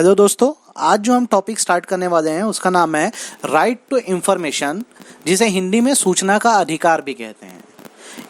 Hello दोस्तों, आज जो हम टॉपिक स्टार्ट करने वाले हैं उसका नाम है राइट टू इंफॉर्मेशन, जिसे हिंदी में सूचना का अधिकार भी कहते हैं।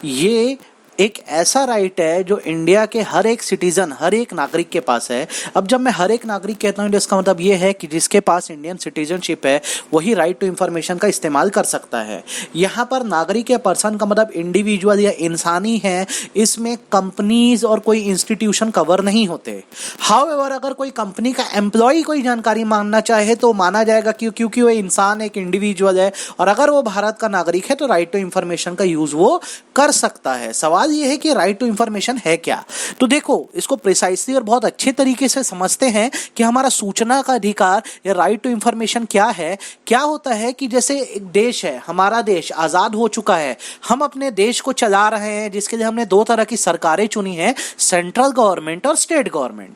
ये एक ऐसा राइट है जो इंडिया के हर एक सिटीजन, हर एक नागरिक के पास है। अब जब मैं हर एक नागरिक कहता हूँ तो इसका मतलब ये है कि जिसके पास इंडियन सिटीजनशिप है वही राइट टू इंफॉर्मेशन का इस्तेमाल कर सकता है। यहाँ पर नागरिक या पर्सन का मतलब इंडिविजुअल या इंसानी है, इसमें कंपनीज और कोई इंस्टीट्यूशन कवर नहीं होते। हाउएवर अगर कोई कंपनी का एम्प्लॉय कोई जानकारी मांगना चाहे तो माना जाएगा क्योंकि वो इंसान एक इंडिविजुअल है, और अगर वो भारत का नागरिक है तो राइट टू इंफॉर्मेशन का यूज वो कर सकता है। सवाल ये है कि राइट टू इंफॉर्मेशन है क्या। तो देखो, इसको प्रिसाइसली और बहुत अच्छे तरीके से समझते हैं कि हमारा सूचना का अधिकार या राइट टू इंफॉर्मेशन क्या है। क्या होता है कि जैसे एक देश है, हमारा देश आजाद हो चुका है, हम अपने देश को चला रहे हैं, जिसके लिए हमने दो तरह की सरकारें चुनी हैं, सेंट्रल गवर्नमेंट और स्टेट गवर्नमेंट।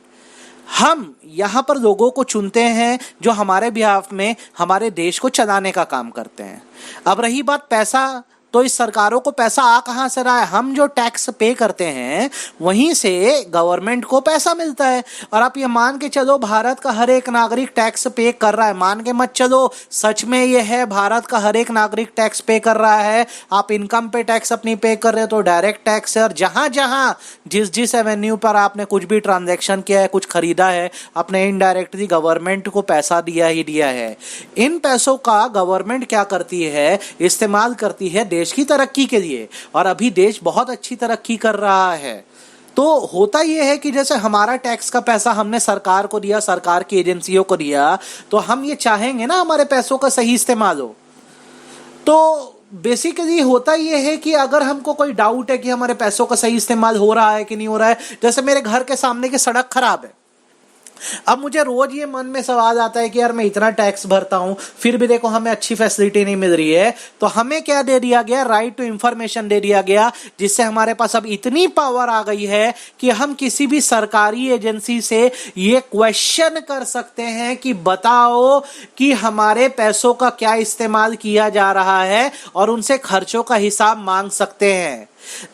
हम यहाँ पर लोगों को चुनते हैं जो हमारे बिहाफ में हमारे देश को चलाने का काम करते हैं। अब रही बात पैसा, तो इस सरकारों को पैसा आ कहाँ से रहा है? हम जो टैक्स पे करते हैं वहीं से गवर्नमेंट को पैसा मिलता है। और आप ये मान के चलो भारत का हर एक नागरिक टैक्स पे कर रहा है, मान के मत चलो, सच में ये है भारत का हर एक नागरिक टैक्स पे कर रहा है। आप इनकम पे टैक्स अपनी पे कर रहे हो तो डायरेक्ट टैक्स है, और जहां जहां जिस एवेन्यू पर आपने कुछ भी ट्रांजैक्शन किया है, कुछ खरीदा है, आपने इनडायरेक्टली गवर्नमेंट को पैसा दिया ही दिया है। इन पैसों का गवर्नमेंट क्या करती है? इस्तेमाल करती है देश की तरक्की के लिए, और अभी देश बहुत अच्छी तरक्की कर रहा है। तो होता यह है कि जैसे हमारा टैक्स का पैसा हमने सरकार को दिया, सरकार की एजेंसियों को दिया, तो हम ये चाहेंगे ना हमारे पैसों का सही इस्तेमाल हो। तो बेसिकली होता यह है कि अगर हमको कोई डाउट है कि हमारे पैसों का सही इस्तेमाल हो रहा है कि नहीं हो रहा है, जैसे मेरे घर के सामने की सड़क खराब है, अब मुझे रोज ये मन में सवाल आता है कि यार मैं इतना टैक्स भरता हूं फिर भी देखो हमें अच्छी फैसिलिटी नहीं मिल रही है। तो हमें क्या दे दिया गया? राइट टू इंफॉर्मेशन दे दिया गया, जिससे हमारे पास अब इतनी पावर आ गई है कि हम किसी भी सरकारी एजेंसी से ये क्वेश्चन कर सकते हैं कि बताओ कि हमारे पैसों का क्या इस्तेमाल किया जा रहा है, और उनसे खर्चों का हिसाब मांग सकते हैं।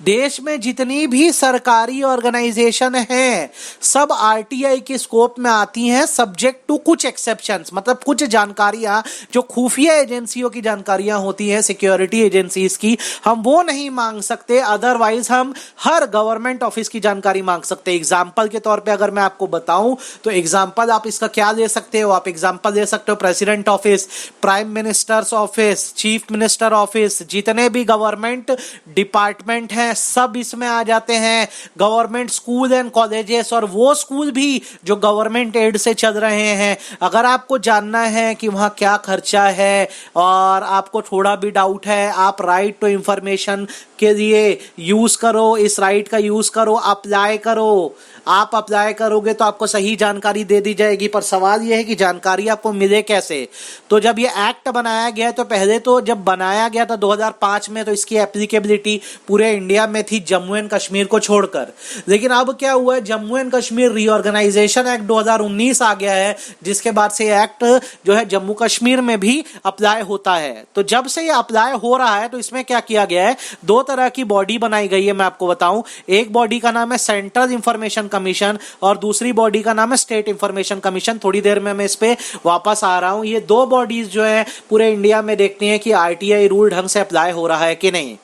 देश में जितनी भी सरकारी ऑर्गेनाइजेशन हैं सब आरटीआई के स्कोप में आती हैं, सब्जेक्ट टू कुछ एक्सेप्शंस, मतलब कुछ जानकारियां जो खुफिया एजेंसियों की जानकारियां होती हैं, सिक्योरिटी एजेंसीज की, हम वो नहीं मांग सकते। अदरवाइज हम हर गवर्नमेंट ऑफिस की जानकारी मांग सकते हैं। एग्जाम्पल के तौर पे अगर मैं आपको बताऊं तो एग्जाम्पल आप इसका क्या ले सकते हो? आप एग्जाम्पल ले सकते हो president office, prime minister's office, chief minister office, जितने भी गवर्नमेंट डिपार्टमेंट हैं सब इसमें आ जाते हैं। गवर्नमेंट स्कूल एंड कॉलेजेस, और वो स्कूल भी जो गवर्नमेंट एड से चल रहे हैं, अगर आपको जानना है कि वहां क्या खर्चा है और आपको थोड़ा भी डाउट है, आप राइट टू इंफॉर्मेशन के लिए यूज करो, इस राइट का यूज करो, अप्लाई करो। आप अप्लाई करोगे तो आपको सही जानकारी दे दी जाएगी। पर सवाल यह है कि जानकारी आपको मिले कैसे? तो जब ये एक्ट बनाया गया, तो पहले तो जब बनाया गया था 2005 में, तो इसकी एप्लीकेबिलिटी पूरे इंडिया में थी जम्मू एंड कश्मीर को छोड़कर। लेकिन अब क्या हुआ है, Jammu and Kashmir reorganisation act 2019 आ गया है, जिसके बाद से एक्ट जो है जम्मू कश्मीर में भी अप्लाई होता है। तो जब से ये अप्लाई हो रहा है तो इसमें क्या किया गया है, दो तरह की बॉडी बनाई गई है। मैं आपको बताऊं, एक बॉडी का नाम है सेंट्रल इंफॉर्मेशन कमीशन और दूसरी बॉडी का नाम है स्टेट इंफॉर्मेशन कमीशन। थोड़ी देर में मैं इस पे वापस आ रहा हूं। ये दो बॉडीज जो है पूरे इंडिया में देखती हैं कि आरटीआई रूल ढंग से अप्लाई हो रहा है कि नहीं।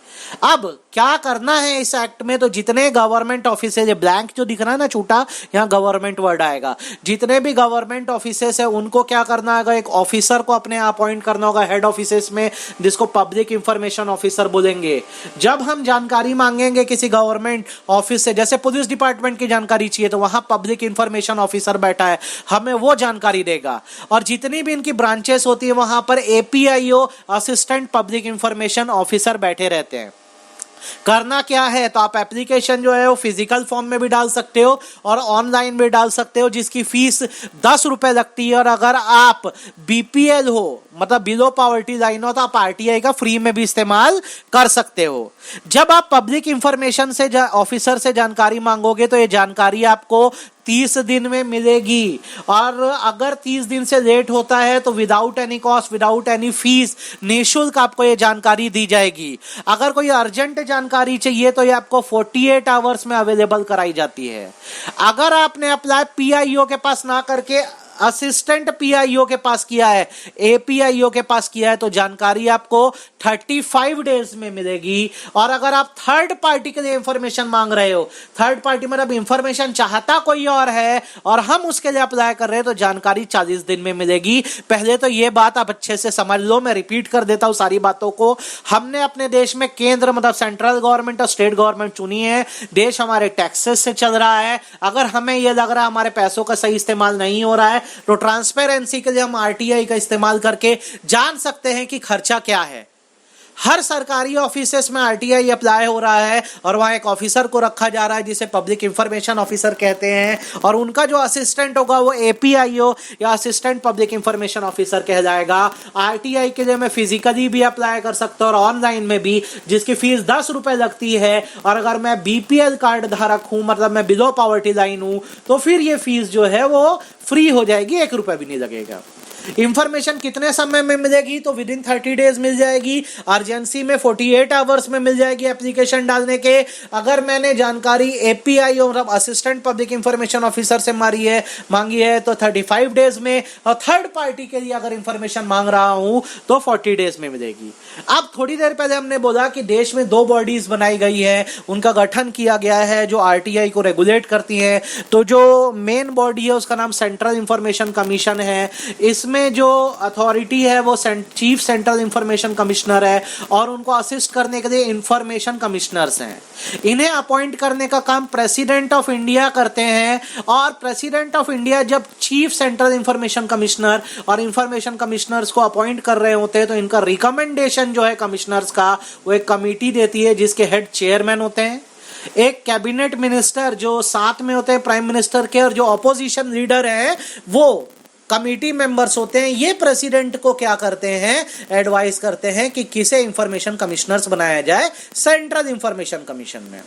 अब क्या करना है इस एक्ट में, तो जितने गवर्नमेंट ऑफिसेज, ब्लैंक जो दिख रहा है ना छोटा, यहाँ गवर्नमेंट वर्ड आएगा, जितने भी गवर्नमेंट ऑफिसेज है उनको क्या करना होगा, एक ऑफिसर को अपने अपॉइंट करना होगा हेड ऑफिसेज में, जिसको पब्लिक इंफॉर्मेशन ऑफिसर बोलेंगे। जब हम जानकारी मांगेंगे किसी गवर्नमेंट ऑफिस से, जैसे पुलिस डिपार्टमेंट की जानकारी चाहिए, तो वहां पब्लिक इंफॉर्मेशन ऑफिसर बैठा है, हमें वो जानकारी देगा। और जितनी भी इनकी ब्रांचेस होती है वहां पर एपीआईओ, असिस्टेंट पब्लिक इंफॉर्मेशन ऑफिसर बैठे रहते हैं। करना क्या है, तो आप एप्लीकेशन जो है वो फिजिकल फॉर्म में भी डाल सकते हो और ऑनलाइन भी डाल सकते हो, जिसकी फीस 10 रुपए लगती है। और अगर आप बीपीएल हो, मतलब बिलो पॉवर्टी लाइन हो, तो आप आरटीआई का फ्री में भी इस्तेमाल कर सकते हो। जब आप पब्लिक इंफॉर्मेशन से ऑफिसर से जानकारी मांगोगे तो ये जानकारी आपको 30 दिन में मिलेगी, और अगर 30 दिन से लेट होता है तो without any cost, without any fees, निःशुल्क आपको ये जानकारी दी जाएगी। अगर कोई अर्जेंट जानकारी चाहिए तो ये आपको 48 आवर्स में अवेलेबल कराई जाती है। अगर आपने अप्लाई पीआईओ के पास ना करके असिस्टेंट पीआईओ के पास किया है, एपीआईओ के पास किया है, तो जानकारी आपको 35 डेज में मिलेगी। और अगर आप थर्ड पार्टी के लिए इंफॉर्मेशन मांग रहे हो, थर्ड पार्टी मतलब इंफॉर्मेशन चाहता कोई और है और हम उसके लिए अप्लाई कर रहे हैं, तो जानकारी 40 दिन में मिलेगी। पहले तो ये बात आप अच्छे से समझ लो, मैं रिपीट कर देता हूं सारी बातों को। हमने अपने देश में केंद्र मतलब सेंट्रल गवर्नमेंट और स्टेट गवर्नमेंट चुनी है। देश हमारे टैक्सेस से चल रहा है। अगर हमें यह लग रहा है हमारे पैसों का सही इस्तेमाल नहीं हो रहा है, तो ट्रांसपेरेंसी के लिए हम आरटीआई का इस्तेमाल करके जान सकते हैं कि खर्चा क्या है। हर सरकारी ऑफिसेस में आरटीआई अप्लाई हो रहा है और वहां एक ऑफिसर को रखा जा रहा है जिसे पब्लिक इंफॉर्मेशन ऑफिसर कहते हैं, और उनका जो असिस्टेंट होगा वो एपीआईओ या असिस्टेंट पब्लिक इंफॉर्मेशन ऑफिसर कहलाएगा। आरटीआई के लिए मैं फिजिकली भी अप्लाई कर सकता हूं और ऑनलाइन में भी, जिसकी फीस 10 रुपए लगती है। और अगर मैं बीपीएल कार्ड धारक हूं, मतलब मैं बिलो पॉवर्टी लाइन हूं, तो फिर ये फीस जो है वो फ्री हो जाएगी, 1 रुपए भी नहीं लगेगा। इंफॉर्मेशन कितने समय में मिलेगी, तो विद इन 30 डेज मिल जाएगी। अर्जेंसी में 48 आवर्स में मिल जाएगी एप्लीकेशन डालने के। अगर मैंने जानकारी एपीआई मतलब असिस्टेंट पब्लिक इंफॉर्मेशन ऑफिसर से मांगी है तो 35 डेज में, और थर्ड पार्टी के लिए अगर इंफॉर्मेशन मांग रहा हूं तो 40 डेज में मिलेगी। अब थोड़ी देर पहले हमने बोला कि देश में 2 बॉडीज बनाई गई है, उनका गठन किया गया है जो आरटीआई को रेगुलेट करती है। तो जो मेन बॉडी है उसका नाम सेंट्रल इंफॉर्मेशन कमीशन है। इसमें जो अथॉरिटी है वो चीफ सेंट्रल इंफॉर्मेशन कमिश्नर है, और उनको असिस्ट करने के लिए इंफॉर्मेशन कमिश्नर्स हैं। इन्हें अपॉइंट करने का काम प्रेसिडेंट ऑफ इंडिया करते हैं, और प्रेसिडेंट ऑफ इंडिया जब चीफ सेंट्रल इंफॉर्मेशन कमिश्नर और इंफॉर्मेशन कमिश्नर्स को अपॉइंट कर रहे होते हैं, तो इनका रिकमेंडेशन जो है कमिश्नर्स का, वो एक कमिटी देती है जिसके हेड चेयरमैन होते हैं। एक कैबिनेट मिनिस्टर जो साथ में होते हैं प्राइम मिनिस्टर के, और जो ऑपोजिशन लीडर है वो कमिटी मेंबर्स होते हैं। ये प्रेसिडेंट को क्या करते हैं, एडवाइस करते हैं कि किसे इंफॉर्मेशन कमिश्नर्स बनाया जाए सेंट्रल इंफॉर्मेशन कमीशन में।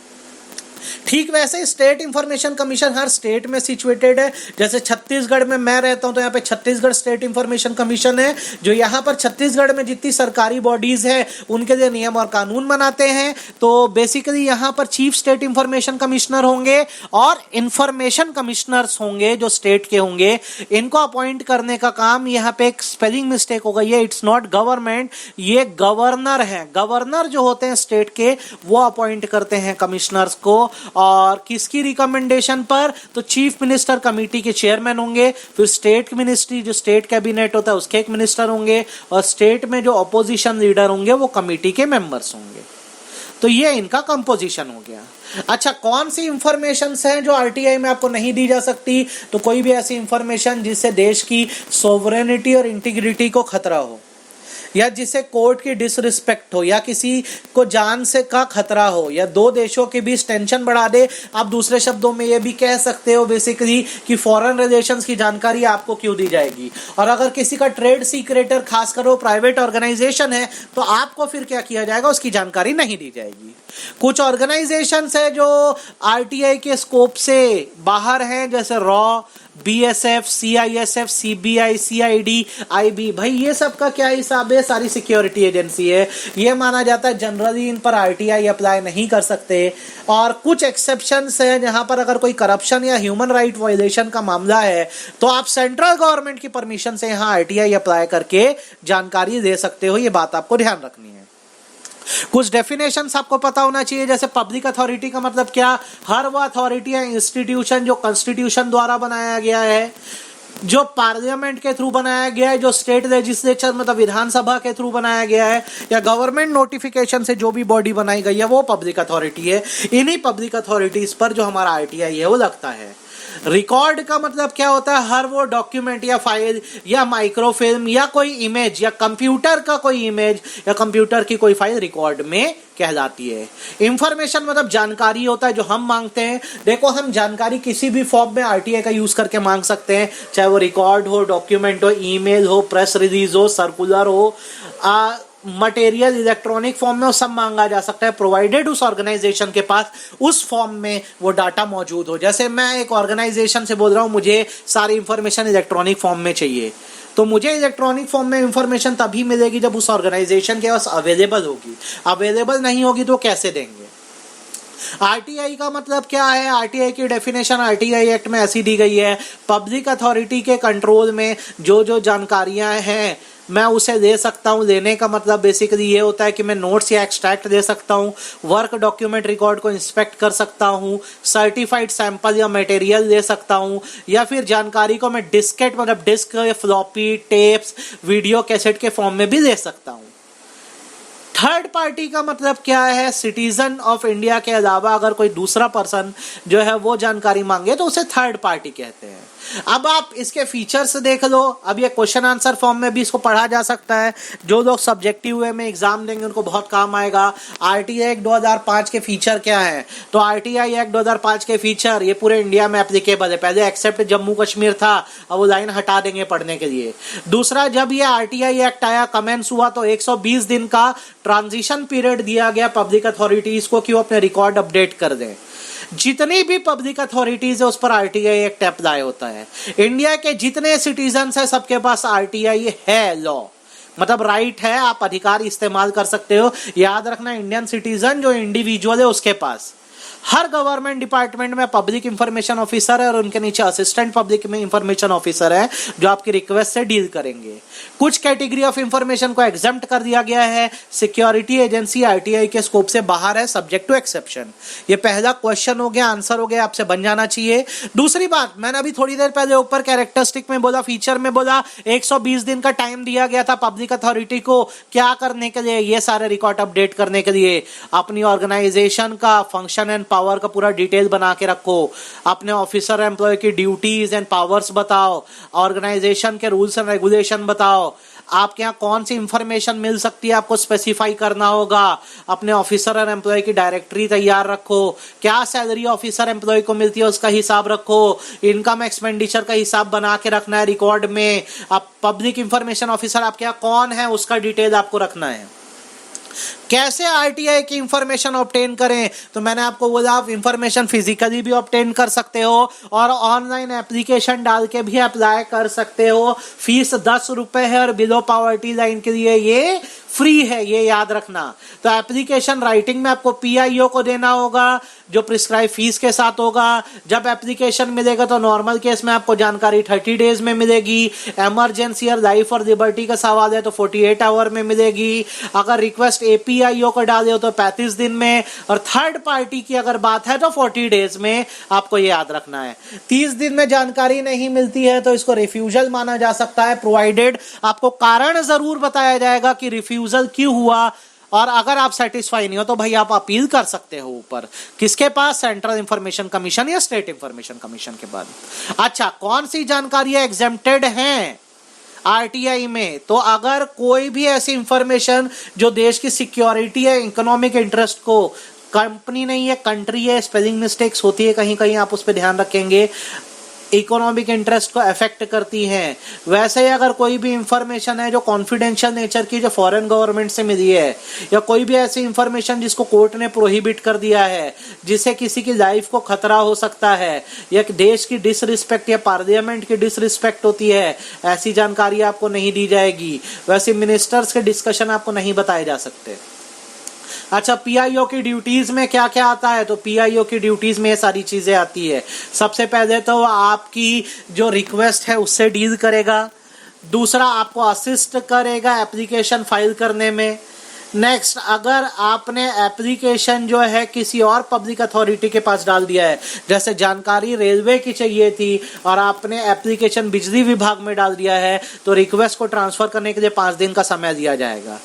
ठीक वैसे स्टेट इंफॉर्मेशन कमीशन हर स्टेट में सिचुएटेड है। जैसे छत्तीसगढ़ में मैं रहता हूं तो यहाँ पे छत्तीसगढ़ स्टेट इंफॉर्मेशन कमीशन है, जो यहाँ पर छत्तीसगढ़ में जितनी सरकारी बॉडीज है उनके लिए नियम और कानून बनाते हैं। तो बेसिकली यहाँ पर चीफ स्टेट इंफॉर्मेशन कमिश्नर होंगे और इंफॉर्मेशन कमिश्नर्स होंगे जो स्टेट के होंगे। इनको अपॉइंट करने का काम, यहाँ पे एक स्पेलिंग मिस्टेक हो गई है, इट्स नॉट गवर्नमेंट, ये गवर्नर है। गवर्नर जो होते हैं स्टेट के वो अपॉइंट करते हैं कमिश्नर्स को, और किसकी रिकमेंडेशन पर, तो चीफ मिनिस्टर कमेटी के चेयरमैन होंगे। फिर स्टेट मिनिस्ट्री जो स्टेट कैबिनेट होता है उसके एक मिनिस्टर होंगे, और स्टेट में जो ऑपोजिशन लीडर होंगे वो कमेटी के मेंबर्स होंगे। तो ये इनका कंपोजिशन हो गया। अच्छा, कौन सी इंफॉर्मेशन है जो आरटीआई में आपको नहीं दी जा सकती, तो कोई भी ऐसी इंफॉर्मेशन जिससे देश की सोवरेनिटी और इंटीग्रिटी को खतरा हो, या जिसे कोर्ट की डिसरिस्पेक्ट हो, या किसी को जान से का खतरा हो, या 2 देशों के बीच टेंशन बढ़ा दे। आप दूसरे शब्दों में ये भी कह सकते हो बेसिकली कि फॉरेन रिलेशंस की जानकारी आपको क्यों दी जाएगी। और अगर किसी का ट्रेड सीक्रेट खासकर वो प्राइवेट ऑर्गेनाइजेशन है तो आपको फिर क्या किया जाएगा, उसकी जानकारी नहीं दी जाएगी। कुछ ऑर्गेनाइजेशंस है जो आरटीआई के स्कोप से बाहर हैं, जैसे raw, BSF, CISF, CBI, CID, IB. भाई ये सब का क्या हिसाब है, सारी सिक्योरिटी एजेंसी है। ये माना जाता है जनरली इन पर आरटीआई अप्लाई नहीं कर सकते। और कुछ एक्सेप्शंस है जहां पर अगर कोई करप्शन या ह्यूमन राइट वायलेशन का मामला है तो आप सेंट्रल गवर्नमेंट की परमिशन से यहां आरटीआई अप्लाई करके जानकारी दे सकते हो। ये बात आपको ध्यान रखनी है। कुछ डेफिनेशंस आपको पता होना चाहिए, जैसे पब्लिक अथॉरिटी का मतलब क्या, हर वो अथॉरिटी या इंस्टीट्यूशन जो कॉन्स्टिट्यूशन द्वारा बनाया गया है, जो पार्लियामेंट के थ्रू बनाया गया है, जो स्टेट लेजिस्लेचर मतलब विधानसभा के थ्रू बनाया गया है, या गवर्नमेंट नोटिफिकेशन से जो भी बॉडी बनाई गई है वो पब्लिक अथॉरिटी है। इन्हीं पब्लिक अथॉरिटीज पर जो हमारा आरटीआई है वो लगता है। रिकॉर्ड का मतलब क्या होता है, हर वो डॉक्यूमेंट या फाइल या माइक्रोफिल्म या कोई इमेज या कंप्यूटर का कोई इमेज या कंप्यूटर की कोई फाइल रिकॉर्ड में कहलाती है। इंफॉर्मेशन मतलब जानकारी होता है जो हम मांगते हैं। देखो, हम जानकारी किसी भी फॉर्म में आरटीआई का यूज करके मांग सकते हैं, चाहे वो रिकॉर्ड हो, डॉक्यूमेंट हो, ईमेल हो, प्रेस रिलीज हो, सर्कुलर हो, मटेरियल इलेक्ट्रॉनिक फॉर्म में, वो सब मांगा जा सकता है, प्रोवाइडेड उस ऑर्गेनाइजेशन के पास उस फॉर्म में वो डाटा मौजूद हो। जैसे मैं एक ऑर्गेनाइजेशन से बोल रहा हूँ मुझे सारी इंफॉर्मेशन इलेक्ट्रॉनिक फॉर्म में चाहिए, तो मुझे इलेक्ट्रॉनिक फॉर्म में इंफॉर्मेशन तभी मिलेगी जब उस ऑर्गेनाइजेशन के पास अवेलेबल होगी। अवेलेबल नहीं होगी तो कैसे देंगे। आरटीआई का मतलब क्या है? आरटीआई की डेफिनेशन आरटीआई एक्ट में ऐसी दी गई है, पब्लिक अथॉरिटी के कंट्रोल में जो जो जानकारियां हैं मैं उसे दे सकता हूं। देने का मतलब बेसिकली ये होता है कि मैं नोट्स या एक्सट्रैक्ट दे सकता हूं, वर्क डॉक्यूमेंट रिकॉर्ड को इंस्पेक्ट कर सकता हूं, सर्टिफाइड सैंपल या मटेरियल दे सकता हूं, या फिर जानकारी को मैं डिस्केट मतलब disk, floppy, tapes, video cassette के फॉर्म में भी दे सकता हूं। थर्ड पार्टी का मतलब क्या है? सिटीजन ऑफ इंडिया के अलावा अगर कोई दूसरा पर्सन जो है वो जानकारी मांगे तो उसे थर्ड पार्टी कहते हैं। अब आप इसके फीचर्स देख लो। अब ये क्वेश्चन आंसर फॉर्म में भी इसको पढ़ा जा सकता है। जो लोग सब्जेक्टिव वे में एग्जाम देंगे उनको बहुत काम आएगा। आरटीआई एक्ट 2005 के फीचर क्या है? तो आरटीआई एक्ट 2005 के फीचर ये पूरे इंडिया में एप्लीकेबल है। पहले एक्सेप्ट जम्मू कश्मीर था, अब वो लाइन हटा देंगे पढ़ने के लिए। दूसरा, जब ये आरटीआई एक्ट आया, कमेंस हुआ, तो 120 दिन का ट्रांजिशन पीरियड दिया गया पब्लिक अथॉरिटीज को कि वो अपने रिकॉर्ड अपडेट कर दें। जितनी भी पब्लिक अथॉरिटीज है उस पर आरटीआई एक्ट अप्लाई होता है। इंडिया के जितने सिटीजन है सबके पास आरटीआई है, लॉ मतलब राइट है, आप अधिकार इस्तेमाल कर सकते हो। याद रखना, इंडियन सिटीजन जो इंडिविजुअल है उसके पास हर गवर्नमेंट डिपार्टमेंट में पब्लिक इंफॉर्मेशन ऑफिसर है और उनके नीचे असिस्टेंट पब्लिक में इंफॉर्मेशन ऑफिसर है जो आपकी रिक्वेस्ट से डील करेंगे। कुछ कैटेगरी ऑफ इंफॉर्मेशन को एग्जेम्प्ट कर दिया गया है। सिक्योरिटी एजेंसी आरटीआई के स्कोप से बाहर है, सब्जेक्ट टू एक्सेप्शन। ये पहला क्वेश्चन हो गया, आंसर हो गया, आपसे बन जाना चाहिए। दूसरी बात, मैंने अभी थोड़ी देर पहले ऊपर कैरेक्टरिस्टिक में बोला, फीचर में बोला 120 दिन का टाइम दिया गया था पब्लिक अथॉरिटी को क्या करने के लिए? ये सारे रिकॉर्ड अपडेट करने के लिए। अपनी ऑर्गेनाइजेशन का फंक्शन एंड पावर का पूरा डिटेल बना के रखो, अपने ऑफिसर एम्प्लॉय की ड्यूटीज एंड पावर्स बताओ, ऑर्गेनाइजेशन के रूल्स एंड रेगुलेशन बताओ, आपके यहाँ कौन सी इंफॉर्मेशन मिल सकती है आपको स्पेसिफाई करना होगा, अपने ऑफिसर और एम्प्लॉय की डायरेक्टरी तैयार रखो, क्या सैलरी ऑफिसर एम्प्लॉय को मिलती है उसका हिसाब रखो, इनकम एक्सपेंडिचर का हिसाब बना के रखना है रिकॉर्ड में। अब पब्लिक इंफॉर्मेशन ऑफिसर आपके यहाँ कौन है उसका डिटेल आपको रखना है। कैसे आरटीआई की इंफॉर्मेशन ऑब्टेन करें? तो मैंने आपको बोला आप इंफॉर्मेशन फिजिकली भी ऑब्टेन कर सकते हो और ऑनलाइन एप्लीकेशन डाल के भी अप्लाई कर सकते हो। फीस 10 रुपए है और बिलो पॉवर्टी लाइन के लिए ये फ्री है, ये याद रखना। तो एप्लीकेशन राइटिंग में आपको पीआईओ को देना होगा जो प्रिस्क्राइब फीस के साथ होगा। जब एप्लीकेशन मिलेगा तो नॉर्मल केस में आपको जानकारी 30 डेज में मिलेगी। इमरजेंसी और लाइफ और लिबर्टी का सवाल है तो 48 आवर में मिलेगी। अगर रिक्वेस्ट एपीआईओ को डाले हो तो 35 दिन में, और थर्ड पार्टी की अगर बात है तो 40 डेज में। आपको ये याद रखना है। 30 दिन में जानकारी नहीं मिलती है तो इसको रिफ्यूजल माना जा सकता है, प्रोवाइडेड आपको कारण जरूर बताया जाएगा कि रिफ्यूजल क्यों हुआ। और अगर आप सेटिस्फाई नहीं हो तो भाई आप अपील कर सकते हो ऊपर, किसके पास? सेंट्रल इंफॉर्मेशन कमीशन या स्टेट इंफॉर्मेशन कमीशन के बाद। अच्छा, कौन सी जानकारियां एग्जेम्प्टेड हैं आरटीआई में? तो अगर कोई भी ऐसी इंफॉर्मेशन जो देश की सिक्योरिटी है, इकोनॉमिक इंटरेस्ट को, कंपनी नहीं है कंट्री है, स्पेलिंग मिस्टेक्स होती है कहीं कहीं, आप उस पर ध्यान रखेंगे, इकोनॉमिक इंटरेस्ट को अफेक्ट करती हैं। वैसे ही अगर कोई भी इंफॉर्मेशन है जो कॉन्फिडेंशियल नेचर की, जो फॉरेन गवर्नमेंट से मिली है, या कोई भी ऐसी इंफॉर्मेशन जिसको कोर्ट ने प्रोहिबिट कर दिया है, जिससे किसी की लाइफ को खतरा हो सकता है, या देश की डिसरिस्पेक्ट या पार्लियामेंट की डिसरिस्पेक्ट होती है, ऐसी जानकारी आपको नहीं दी जाएगी। वैसे मिनिस्टर्स के डिस्कशन आपको नहीं बताए जा सकते। अच्छा, पीआईओ की ड्यूटीज में क्या क्या आता है? तो पीआईओ की ड्यूटीज में ये सारी चीजें आती है। सबसे पहले तो आपकी जो रिक्वेस्ट है उससे डील करेगा। दूसरा, आपको असिस्ट करेगा एप्लीकेशन फाइल करने में। नेक्स्ट, अगर आपने एप्लीकेशन जो है किसी और पब्लिक अथॉरिटी के पास डाल दिया है, जैसे जानकारी रेलवे की चाहिए थी और आपने एप्लीकेशन बिजली विभाग में डाल दिया है, तो रिक्वेस्ट को ट्रांसफर करने के लिए 5 दिन का समय दिया जाएगा।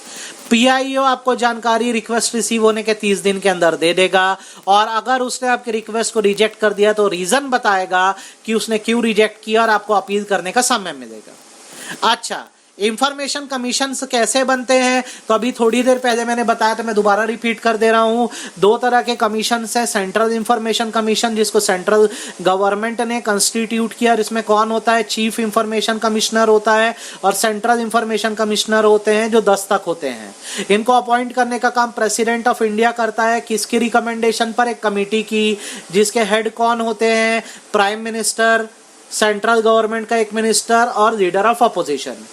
पीआईओ आपको जानकारी रिक्वेस्ट रिसीव होने के 30 दिन के अंदर दे देगा, और अगर उसने आपकी रिक्वेस्ट को रिजेक्ट कर दिया तो रीजन बताएगा कि उसने क्यों रिजेक्ट किया और आपको अपील करने का समय मिलेगा। अच्छा, इंफॉर्मेशन कमीशन कैसे बनते हैं? तो अभी थोड़ी देर पहले मैंने बताया था, मैं दोबारा रिपीट कर दे रहा हूं। 2 तरह के कमीशन हैं। सेंट्रल इंफॉर्मेशन कमीशन, जिसको सेंट्रल गवर्नमेंट ने कंस्टिट्यूट किया, इसमें कौन होता है? चीफ इंफॉर्मेशन कमिश्नर होता है, और सेंट्रल इंफॉर्मेशन कमिश्नर होते हैं जो 10 तक होते हैं। इनको अपॉइंट करने का काम प्रेसिडेंट ऑफ इंडिया करता है। किसकी रिकमेंडेशन पर? एक कमेटी की, जिसके हेड कौन होते हैं? प्राइम मिनिस्टर, सेंट्रल गवर्नमेंट का एक मिनिस्टर और leader of opposition.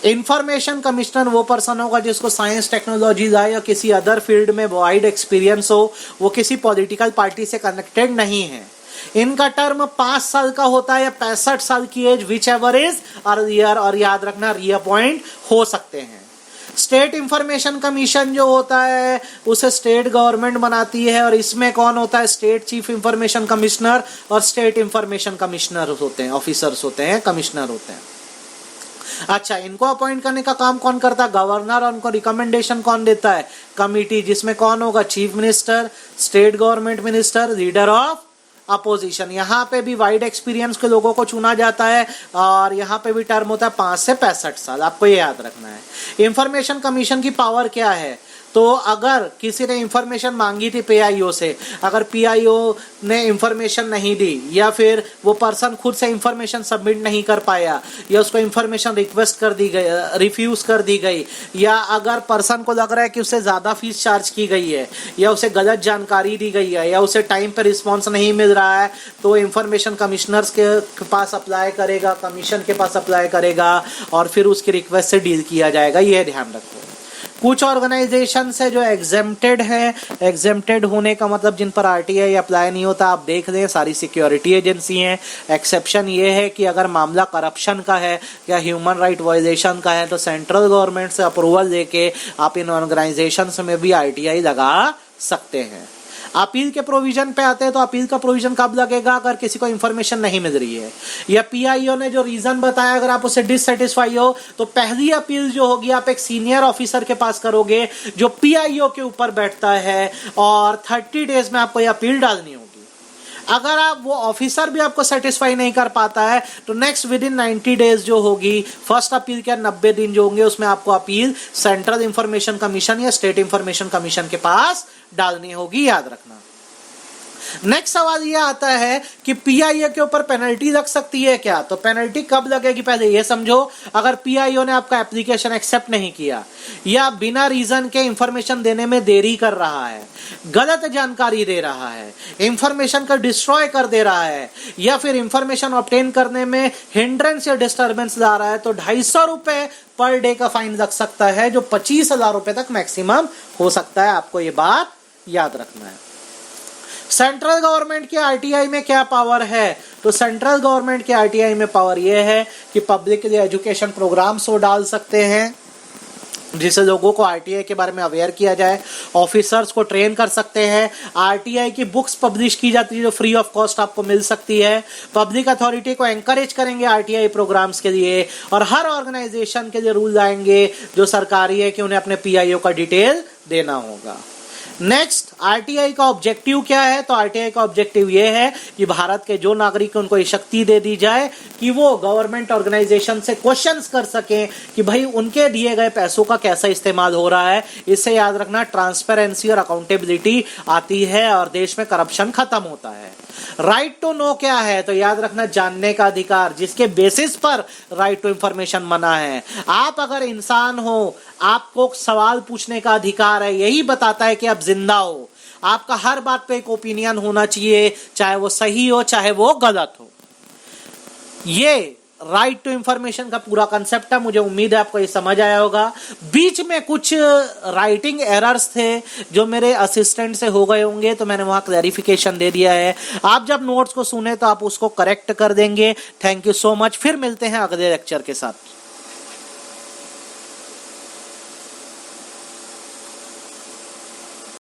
Information commissioner वो पर्सन होगा जिसको साइंस टेक्नोलॉजीज आए या किसी अदर फील्ड में वाइड एक्सपीरियंस हो, वो किसी पॉलिटिकल पार्टी से कनेक्टेड नहीं है। इनका टर्म 5 साल का होता है या 65 साल की age whichever is earlier, और याद रखना रीअपॉइंट हो सकते हैं। स्टेट इंफॉर्मेशन कमीशन जो होता है उसे स्टेट गवर्नमेंट बनाती है, और इसमें कौन होता है? स्टेट चीफ इंफॉर्मेशन कमिश्नर और स्टेट इंफॉर्मेशन कमिश्नर होते हैं, ऑफिसर्स होते हैं, कमिश्नर होते हैं। अच्छा, इनको अपॉइंट करने का काम कौन करता है? गवर्नर। और उनको रिकमेंडेशन कौन देता है? कमिटी, जिसमें कौन होगा? Chief minister, state government minister, leader of opposition. यहाँ पे भी वाइड एक्सपीरियंस के लोगों को चुना जाता है, और यहाँ पे भी टर्म होता है 5 से 65 साल। आपको ये याद रखना है। इंफॉर्मेशन कमीशन की पावर क्या है? तो अगर किसी ने इंफॉर्मेशन मांगी थी पीआईओ से, अगर पीआईओ ने इंफॉर्मेशन नहीं दी, या फिर वो पर्सन खुद से इंफॉर्मेशन सबमिट नहीं कर पाया, या उसको इंफॉर्मेशन रिक्वेस्ट कर दी गई, रिफ्यूज कर दी गई, या अगर पर्सन को लग रहा है कि उसे ज़्यादा फीस चार्ज की गई है, या उसे गलत जानकारी दी गई है, या उसे टाइम पर रिस्पॉन्स नहीं मिल रहा है, तो इंफॉर्मेशन कमिश्नर्स के पास अप्लाई करेगा, कमीशन के पास अप्लाई करेगा, और फिर उसकी रिक्वेस्ट से डील किया जाएगा। ये ध्यान रखो। कुछ ऑर्गेनाइजेशन है जो एग्जेम्प्टेड है। एग्जेम्प्टेड होने का मतलब जिन पर आरटीआई अप्लाई नहीं होता। आप देख लें, सारी सिक्योरिटी एजेंसी हैं। एक्सेप्शन ये है कि अगर मामला करप्शन का है या ह्यूमन राइट वायलेशन का है, तो सेंट्रल गवर्नमेंट से अप्रूवल लेके आप इन ऑर्गेनाइजेशन में भी आरटीआई लगा सकते हैं। अपील के प्रोविजन पे आते हैं, तो अपील का प्रोविजन कब लगेगा? अगर किसी को इंफॉर्मेशन नहीं मिल रही है, या पीआईओ ने जो रीजन बताया अगर आप उससे डिससेटिस्फाई हो, तो पहली अपील जो होगी आप एक सीनियर ऑफिसर के पास करोगे जो पीआईओ के ऊपर बैठता है, और 30 डेज में आपको ये अपील डालनी होगी। अगर आप वो ऑफिसर भी आपको सेटिस्फाई नहीं कर पाता है, तो नेक्स्ट विद इन 90 डेज जो होगी, फर्स्ट अपील के 90 दिन जो होंगे, उसमें आपको अपील सेंट्रल इंफॉर्मेशन कमीशन या स्टेट इंफॉर्मेशन कमीशन के पास डालनी होगी। याद रखना। नेक्स्ट सवाल ये आता है कि पीआईओ के ऊपर पेनल्टी लग सकती है क्या? तो पेनल्टी कब लगेगी पहले ये समझो। अगर पीआईओ ने आपका एप्लीकेशन एक्सेप्ट नहीं किया, या बिना रीजन के इंफॉर्मेशन देने में देरी कर रहा है, गलत जानकारी दे रहा है, इंफॉर्मेशन को डिस्ट्रॉय कर दे रहा है, या फिर इंफॉर्मेशन ऑब्टेन करने में हिंड्रेंस या डिस्टर्बेंस ला रहा है, तो 250 रुपए पर डे का फाइन लग सकता है, जो 25,000 रुपए तक मैक्सिमम हो सकता है। आपको ये बात याद रखना है। सेंट्रल गवर्नमेंट के आरटीआई में क्या पावर है? तो सेंट्रल गवर्नमेंट के आरटीआई में पावर यह है कि पब्लिक के लिए एजुकेशन प्रोग्राम्स वो डाल सकते हैं, जिससे लोगों को आरटीआई के बारे में अवेयर किया जाए। ऑफिसर्स को ट्रेन कर सकते हैं। आरटीआई की बुक्स पब्लिश की जाती है जो फ्री ऑफ कॉस्ट आपको मिल सकती है। पब्लिक अथॉरिटी को एनकरेज करेंगे आरटीआई प्रोग्राम्स के लिए, और हर ऑर्गेनाइजेशन के लिए रूल आएंगे जो सरकारी है कि उन्हें अपने पीआईओ का डिटेल देना होगा। नेक्स्ट, आरटीआई का ऑब्जेक्टिव क्या है? तो आरटीआई का ऑब्जेक्टिव ये है कि भारत के जो नागरिक उनको ये शक्ति दे दी जाए कि वो गवर्नमेंट ऑर्गेनाइजेशन से क्वेश्चंस कर सकें कि भाई उनके दिए गए पैसों का कैसा इस्तेमाल हो रहा है। इससे याद रखना ट्रांसपेरेंसी और अकाउंटेबिलिटी आती है और देश में करप्शन खत्म होता है। राइट टू नो क्या है? तो याद रखना जानने का अधिकार, जिसके बेसिस पर राइट टू इंफॉर्मेशन बना है। आप अगर इंसान हो, आपको सवाल पूछने का अधिकार है, यही बताता है कि आप जिंदा हो। आपका हर बात पे एक ओपिनियन होना चाहिए, चाहे वो सही हो चाहे वो गलत हो। ये राइट टू इंफॉर्मेशन का पूरा कंसेप्ट है। मुझे उम्मीद है आपको ये समझ आया होगा। बीच में कुछ राइटिंग एरर्स थे जो मेरे असिस्टेंट से हो गए होंगे, तो मैंने वहां क्लैरिफिकेशन दे दिया है। आप जब नोट्स को सुने तो आप उसको करेक्ट कर देंगे। Thank you so much. फिर मिलते हैं अगले लेक्चर के साथ।